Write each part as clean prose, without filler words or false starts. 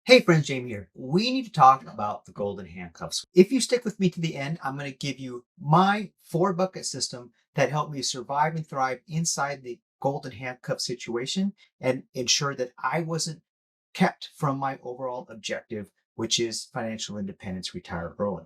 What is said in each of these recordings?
Hey friends, Jamie here. We need to talk about the golden handcuffs. If you stick with me to the end, I'm going to give you my 4 bucket system that helped me survive and thrive inside the golden handcuff situation and ensure that I wasn't kept from my overall objective, which is financial independence, retire early.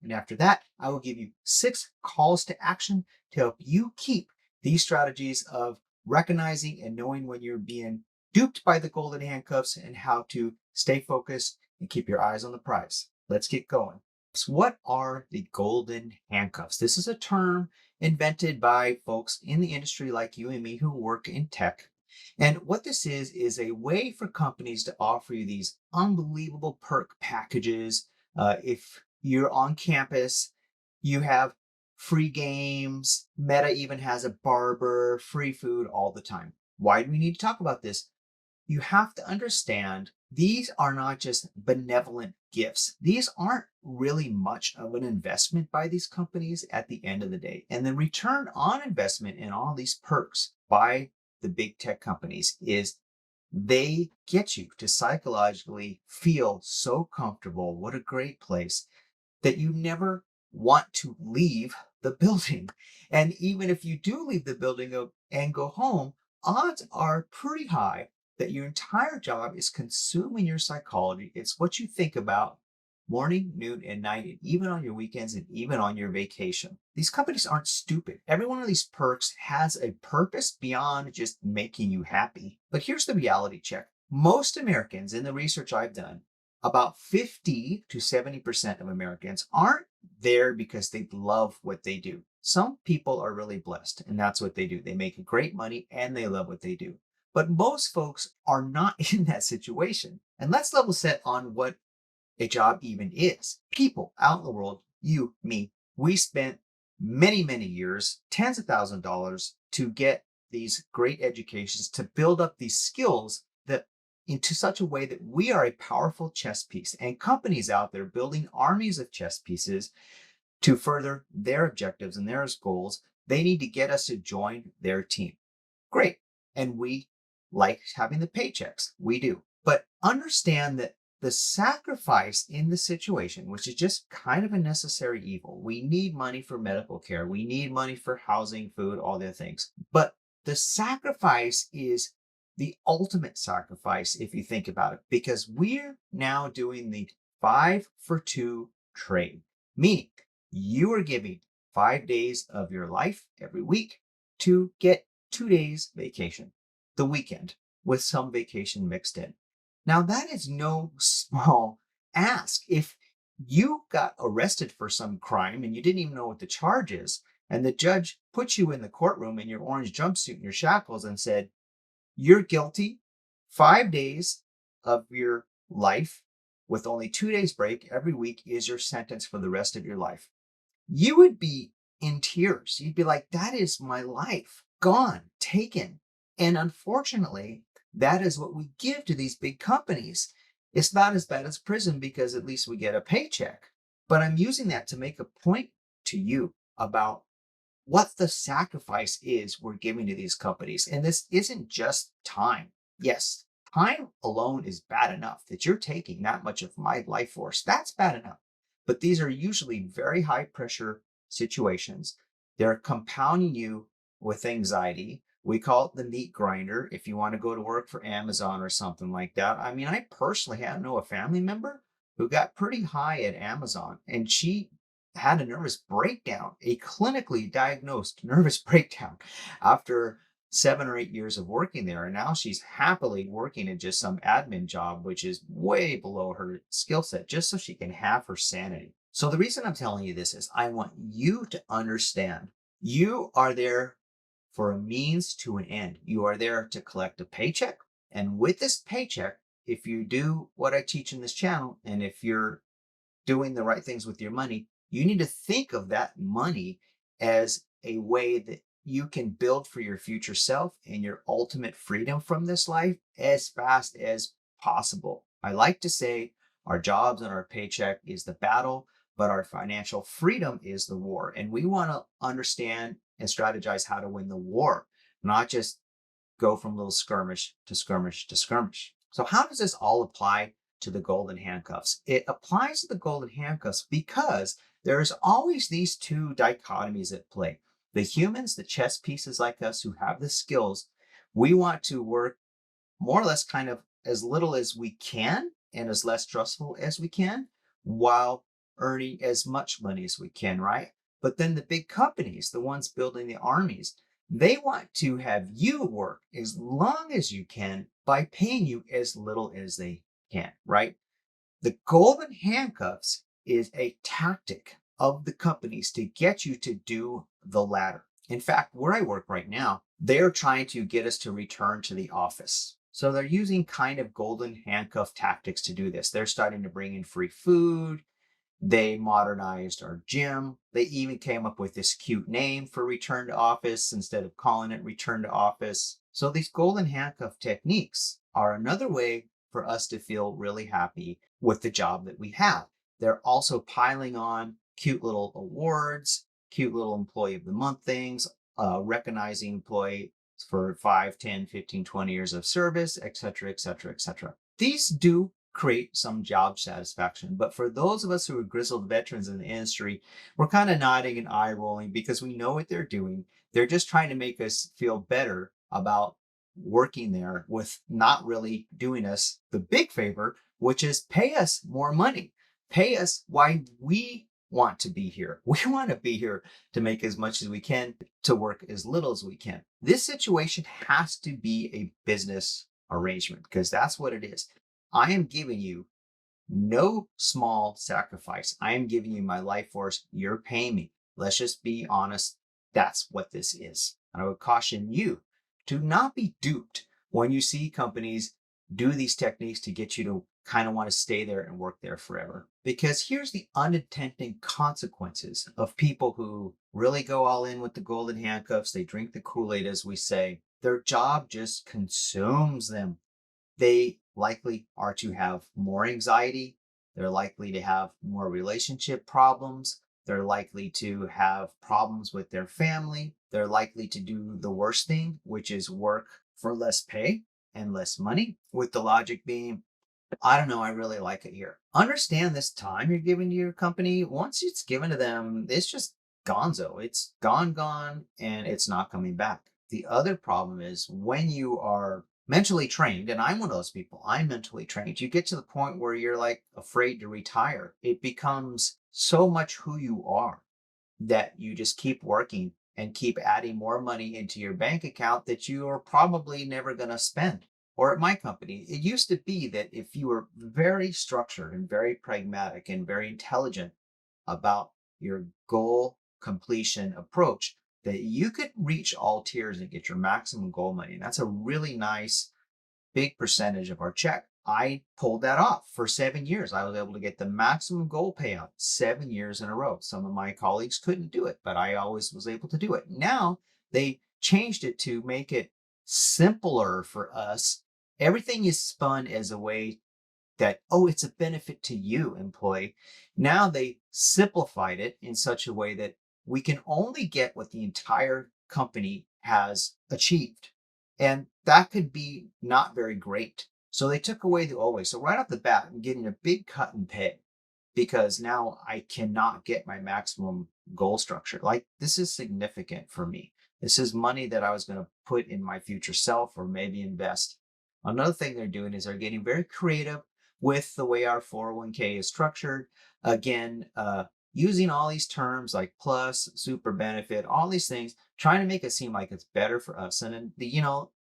And after that, I will give you 6 calls to action to help you keep these strategies of recognizing and knowing when you're being duped by the golden handcuffs and how to stay focused and keep your eyes on the prize. Let's get going. So what are the golden handcuffs? This is a term invented by folks in the industry like you and me who work in tech. And what this is a way for companies to offer you these unbelievable perk packages. If you're on campus, you have free games. Meta even has a barber, free food all the time. Why do we need to talk about this? You have to understand these are not just benevolent gifts. These aren't really much of an investment by these companies at the end of the day. And the return on investment in all these perks by the big tech companies is they get you to psychologically feel so comfortable. What a great place that you never want to leave the building. And even if you do leave the building and go home, odds are pretty high that your entire job is consuming your psychology. It's what you think about morning, noon, and night, and even on your weekends and even on your vacation. These companies aren't stupid. Every one of these perks has a purpose beyond just making you happy. But here's the reality check. Most Americans, in the research I've done, about 50 to 70% of Americans aren't there because they love what they do. Some people are really blessed, and that's what they do. They make great money and they love what they do. But most folks are not in that situation. And let's level set on what a job even is. People out in the world, you, me, we spent many, many years, tens of thousands of dollars to get these great educations, to build up these skills that into such a way that we are a powerful chess piece. And companies out there building armies of chess pieces to further their objectives and their goals, they need to get us to join their team. Great. And we like having the paychecks. We do. But understand that the sacrifice in the situation, which is just kind of a necessary evil, we need money for medical care, we need money for housing, food, all the things. But the sacrifice is the ultimate sacrifice if you think about it, because we're now doing the 5-for-2 trade, meaning you are giving 5 days of your life every week to get 2 days vacation, the weekend, with some vacation mixed in. Now, that is no small ask. If you got arrested for some crime and you didn't even know what the charge is, and the judge put you in the courtroom in your orange jumpsuit and your shackles and said, you're guilty, 5 days of your life with only 2 days break every week is your sentence for the rest of your life, you would be in tears. You'd be like, that is my life, gone, taken. And unfortunately, that is what we give to these big companies. It's not as bad as prison because at least we get a paycheck. But I'm using that to make a point to you about what the sacrifice is we're giving to these companies. And this isn't just time. Yes, time alone is bad enough that you're taking that much of my life force. That's bad enough. But these are usually very high pressure situations. They're compounding you with anxiety. We call it the meat grinder if you want to go to work for Amazon or something like that. I mean, I personally know a family member who got pretty high at Amazon, and she had a nervous breakdown, a clinically diagnosed nervous breakdown after 7 or 8 years of working there. And now she's happily working at just some admin job, which is way below her skill set, just so she can have her sanity. So the reason I'm telling you this is I want you to understand you are there for a means to an end. You are there to collect a paycheck. And with this paycheck, if you do what I teach in this channel, and if you're doing the right things with your money, you need to think of that money as a way that you can build for your future self and your ultimate freedom from this life as fast as possible. I like to say our jobs and our paycheck is the battle, but our financial freedom is the war. And we want to understand and strategize how to win the war, not just go from little skirmish to skirmish to skirmish. So how does this all apply to the golden handcuffs. It applies to the golden handcuffs because there's always these two dichotomies at play. The humans, the chess pieces like us who have the skills, we want to work more or less kind of as little as we can and as less stressful as we can while earning as much money as we can, right? But then the big companies, the ones building the armies, they want to have you work as long as you can by paying you as little as they can, right? The golden handcuffs is a tactic of the companies to get you to do the latter. In fact, where I work right now, they're trying to get us to return to the office. So they're using kind of golden handcuff tactics to do this. They're starting to bring in free food. They modernized our gym. They even came up with this cute name for return to office instead of calling it return to office. So these golden handcuff techniques are another way for us to feel really happy with the job that we have. They're also piling on cute little awards, cute little employee of the month things, recognizing employee for 5, 10, 15, 20 years of service, et cetera, et cetera, et cetera. These do create some job satisfaction. But for those of us who are grizzled veterans in the industry, we're kind of nodding and eye rolling because we know what they're doing. They're just trying to make us feel better about working there with not really doing us the big favor, which is pay us more money. Pay us why we want to be here. We want to be here to make as much as we can, to work as little as we can. This situation has to be a business arrangement because that's what it is. I am giving you no small sacrifice. I am giving you my life force. You're paying me. Let's just be honest. That's what this is. And I would caution you to not be duped when you see companies do these techniques to get you to kind of want to stay there and work there forever. Because here's the unintended consequences of people who really go all in with the golden handcuffs. They drink the Kool-Aid, as we say. Their job just consumes them. They likely are to have more anxiety. They're likely to have more relationship problems. They're likely to have problems with their family. They're likely to do the worst thing, which is work for less pay and less money, with the logic being, I don't know, I really like it here. Understand this time you're giving to your company, once it's given to them, it's just gonzo. It's gone, and it's not coming back. The other problem is when you are mentally trained, and I'm one of those people, I'm mentally trained, you get to the point where you're like afraid to retire. It becomes so much who you are that you just keep working and keep adding more money into your bank account that you are probably never going to spend. Or at my company, it used to be that if you were very structured and very pragmatic and very intelligent about your goal completion approach, that you could reach all tiers and get your maximum goal money. And that's a really nice big percentage of our check. I pulled that off for 7 years. I was able to get the maximum goal payout 7 years in a row. Some of my colleagues couldn't do it, but I always was able to do it. Now they changed it to make it simpler for us. Everything is spun as a way that, oh, it's a benefit to you, employee. Now they simplified it in such a way that we can only get what the entire company has achieved. And that could be not very great. So they took away the old way. So right off the bat, I'm getting a big cut in pay because now I cannot get my maximum goal structure. Like, this is significant for me. This is money that I was going to put in my future self or maybe invest. Another thing they're doing is they're getting very creative with the way our 401k is structured. Again, using all these terms like plus, super benefit, all these things, trying to make it seem like it's better for us. And then,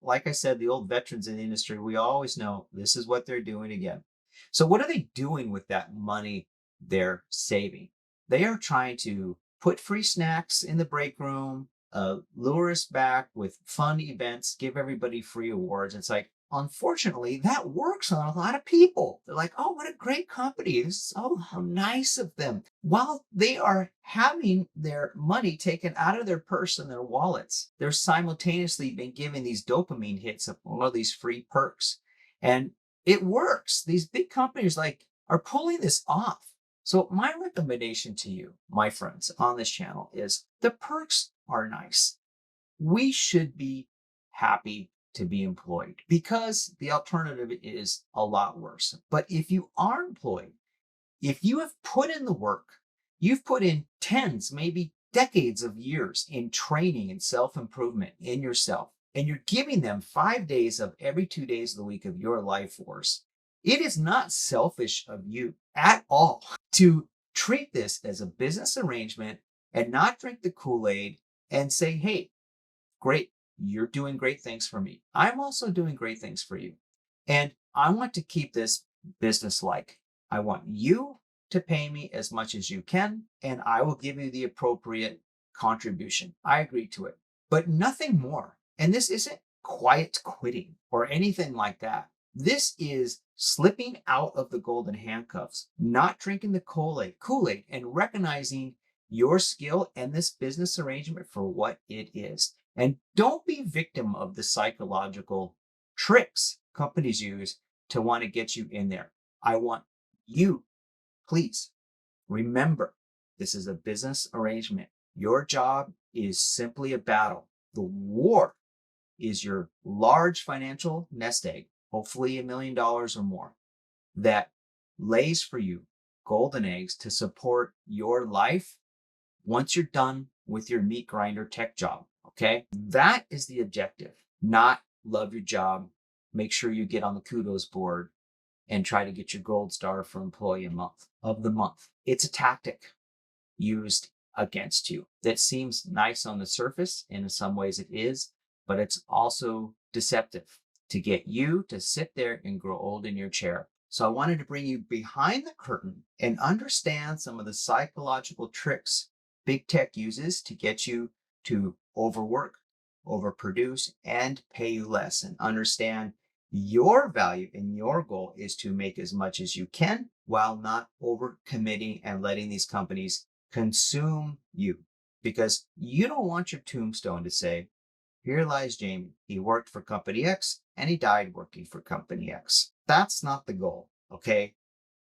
like I said, the old veterans in the industry, we always know this is what they're doing again. So what are they doing with that money they're saving? They are trying to put free snacks in the break room, lure us back with fun events, give everybody free awards. It's like, unfortunately, that works on a lot of people. They're like, oh, what a great company. This is, oh, how nice of them. While they are having their money taken out of their purse and their wallets, they're simultaneously being given these dopamine hits of all of these free perks. And it works. These big companies are pulling this off. So my recommendation to you, my friends, on this channel is the perks are nice. We should be happy to be employed because the alternative is a lot worse. But if you are employed, if you have put in the work, you've put in tens, maybe decades of years in training and self-improvement in yourself, and you're giving them 5 days of every 2 days of the week of your life force, it is not selfish of you at all to treat this as a business arrangement and not drink the Kool-Aid and say, hey, great, you're doing great things for me. I'm also doing great things for you. And I want to keep this business-like. I want you to pay me as much as you can, and I will give you the appropriate contribution. I agree to it, but nothing more. And this isn't quiet quitting or anything like that. This is slipping out of the golden handcuffs, not drinking the Kool-Aid, and recognizing your skill and this business arrangement for what it is. And don't be victim of the psychological tricks companies use to want to get you in there. I want you, please remember, this is a business arrangement. Your job is simply a battle. The war is your large financial nest egg, hopefully $1 million or more, that lays for you golden eggs to support your life once you're done with your meat grinder tech job. Okay. That is the objective, not love your job. Make sure you get on the kudos board and try to get your gold star for employee of the month. It's a tactic used against you that seems nice on the surface. And in some ways it is, but it's also deceptive to get you to sit there and grow old in your chair. So I wanted to bring you behind the curtain and understand some of the psychological tricks big tech uses to get you to overwork, overproduce, and pay you less, and understand your value and your goal is to make as much as you can while not overcommitting and letting these companies consume you. Because you don't want your tombstone to say, here lies Jamie. He worked for company X and he died working for company X. That's not the goal, okay?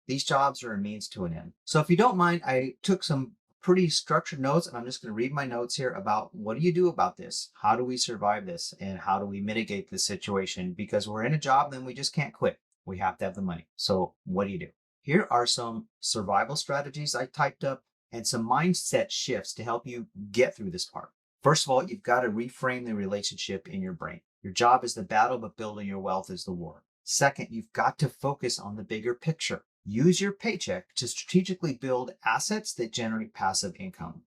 These jobs are a means to an end. So if you don't mind, I took some pretty structured notes, and I'm just going to read my notes here about what do you do about this? How do we survive this? And how do we mitigate this situation? Because we're in a job, then we just can't quit. We have to have the money. So what do you do? Here are some survival strategies I typed up and some mindset shifts to help you get through this part. First of all, you've got to reframe the relationship in your brain. Your job is the battle, but building your wealth is the war. Second, you've got to focus on the bigger picture. Use your paycheck to strategically build assets that generate passive income.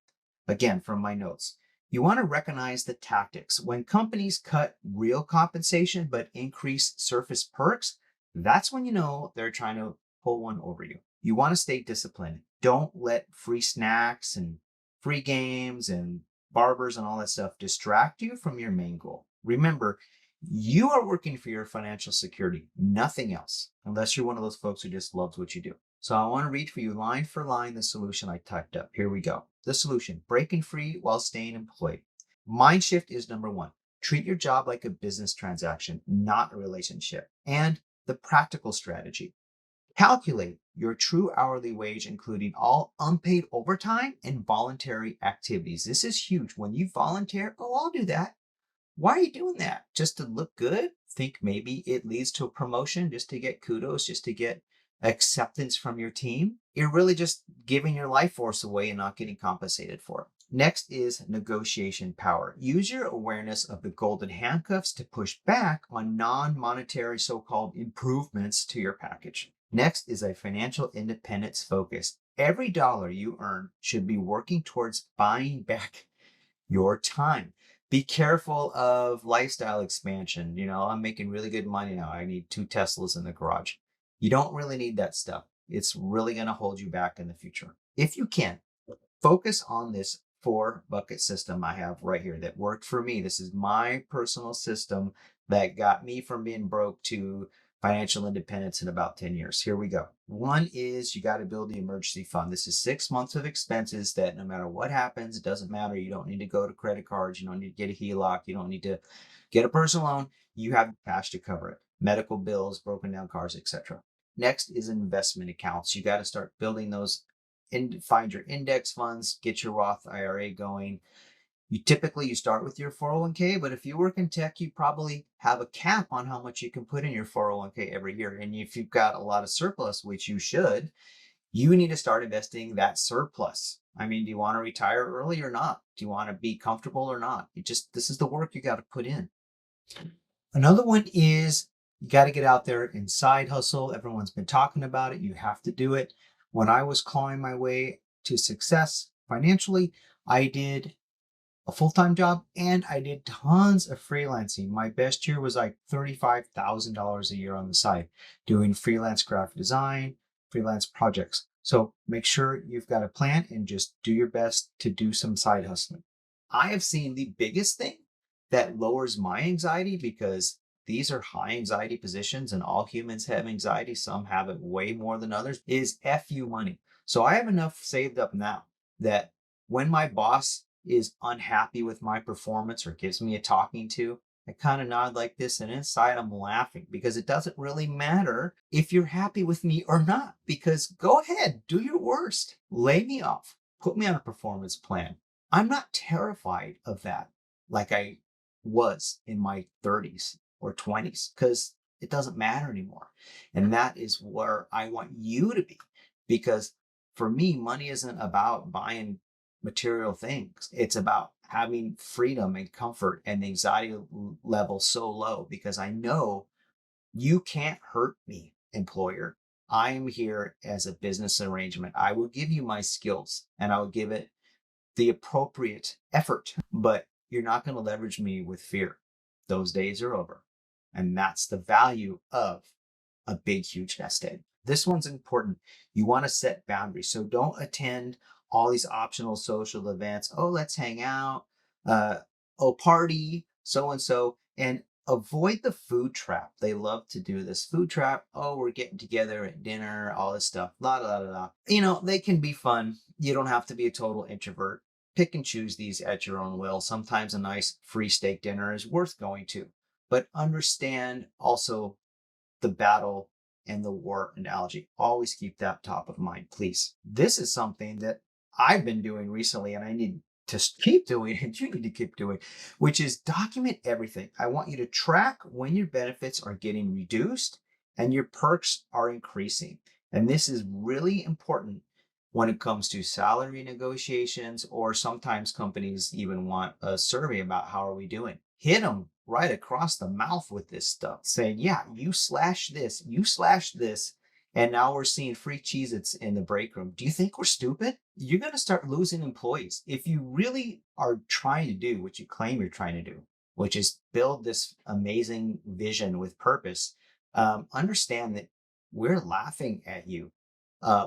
Again, from my notes, you want to recognize the tactics. When companies cut real compensation but increase surface perks, that's when you know they're trying to pull one over you. You want to stay disciplined. Don't let free snacks and free games and barbers and all that stuff distract you from your main goal. Remember, you are working for your financial security, nothing else, unless you're one of those folks who just loves what you do. So I want to read for you line for line the solution I typed up. Here we go. The solution: breaking free while staying employed. Mind shift is number one. Treat your job like a business transaction, not a relationship. And the practical strategy: calculate your true hourly wage, including all unpaid overtime and voluntary activities. This is huge. When you volunteer, oh, I'll do that. Why are you doing that? Just to look good? Think maybe it leads to a promotion, just to get kudos, just to get acceptance from your team? You're really just giving your life force away and not getting compensated for it. Next is negotiation power. Use your awareness of the golden handcuffs to push back on non-monetary so-called improvements to your package. Next is a financial independence focus. Every dollar you earn should be working towards buying back your time. Be careful of lifestyle expansion. You know, I'm making really good money now. I need 2 Teslas in the garage. You don't really need that stuff. It's really going to hold you back in the future. If you can, focus on this 4-bucket system I have right here that worked for me. This is my personal system that got me from being broke to financial independence in about 10 years. Here we go. One is you got to build the emergency fund. This is 6 months of expenses that no matter what happens, it doesn't matter. You don't need to go to credit cards. You don't need to get a HELOC. You don't need to get a personal loan. You have cash to cover it. Medical bills, broken down cars, etc. Next is investment accounts. You got to start building those and find your index funds, get your Roth IRA going. You start with your 401k, but if you work in tech, you probably have a cap on how much you can put in your 401k every year. And if you've got a lot of surplus, which you should, you need to start investing that surplus. I mean, do you want to retire early or not? Do you want to be comfortable or not? This is the work you got to put in. Another one is you got to get out there and side hustle. Everyone's been talking about it. You have to do it. When I was clawing my way to success financially, I did a full-time job and I did tons of freelancing. My best year was like $35,000 a year on the side doing freelance graphic design, freelance projects. So make sure you've got a plan and just do your best to do some side hustling. I have seen the biggest thing that lowers my anxiety, because these are high anxiety positions and all humans have anxiety. Some have it way more than others, is FU money. So I have enough saved up now that when my boss is unhappy with my performance or gives me a talking to, I kind of nod like this, and inside I'm laughing, because it doesn't really matter if you're happy with me or not, because go ahead, do your worst, lay me off, put me on a performance plan. I'm not terrified of that like I was in my 30s or 20s, because it doesn't matter anymore. And that is where I want you to be, because for me, money isn't about buying material things. It's about having freedom and comfort and the anxiety level so low, because I know you can't hurt me, employer. I am here as a business arrangement. I will give you my skills and I will give it the appropriate effort, but you're not going to leverage me with fear. Those days are over. And that's the value of a big, huge nest egg. This one's important. You want to set boundaries. So don't attend all these optional social events. Oh, let's hang out. Oh, party, so and so. And avoid the food trap. They love to do this food trap. Oh, we're getting together at dinner, all this stuff. La la la la. You know, they can be fun. You don't have to be a total introvert. Pick and choose these at your own will. Sometimes a nice free steak dinner is worth going to, but understand also the battle and the war analogy. Always keep that top of mind, please. This is something that I've been doing recently and I need to keep doing, and you need to keep doing, which is document everything. I want you to track when your benefits are getting reduced and your perks are increasing. And this is really important when it comes to salary negotiations, or sometimes companies even want a survey about how are we doing. Hit them right across the mouth with this stuff, saying, yeah, you slash this, and now we're seeing free Cheez-Its in the break room. Do you think we're stupid? You're going to start losing employees. If you really are trying to do what you claim you're trying to do, which is build this amazing vision with purpose, understand that we're laughing at you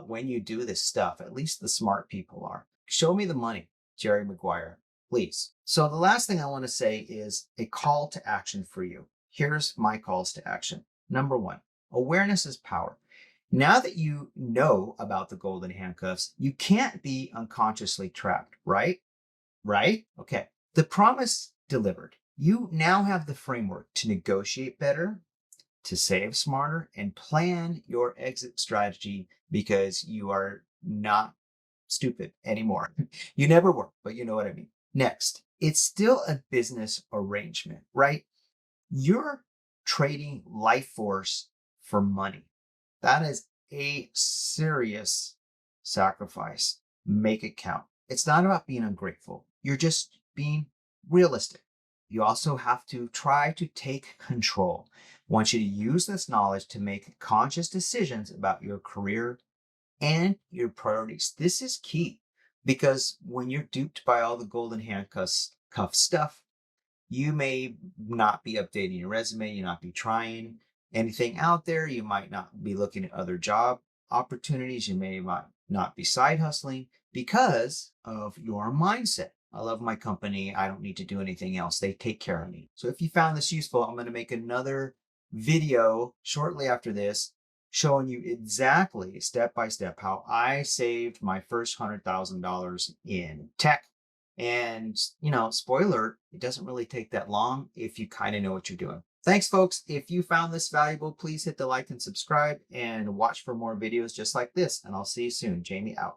when you do this stuff. At least the smart people are. Show me the money, Jerry Maguire, please. So the last thing I want to say is a call to action for you. Here's my calls to action. Number one, awareness is power. Now that you know about the golden handcuffs, you can't be unconsciously trapped, right? Right? Okay. The promise delivered. You now have the framework to negotiate better, to save smarter, and plan your exit strategy, because you are not stupid anymore. You never were, but you know what I mean. Next, it's still a business arrangement, right? You're trading life force for money. That is a serious sacrifice. Make it count. It's not about being ungrateful. You're just being realistic. You also have to try to take control. I want you to use this knowledge to make conscious decisions about your career and your priorities. This is key, because when you're duped by all the golden handcuffs stuff, you may not be updating your resume, you not be trying anything out there, you might not be looking at other job opportunities, you may not be side hustling because of your mindset. I love my company, I don't need to do anything else, they take care of me. So if you found this useful, I'm going to make another video shortly after this showing you exactly step by step how I saved my first $100,000 in tech. And, you know, spoiler, it doesn't really take that long if you kind of know what you're doing. Thanks, folks. If you found this valuable, please hit the like and subscribe and watch for more videos just like this. And I'll see you soon. Jamie out.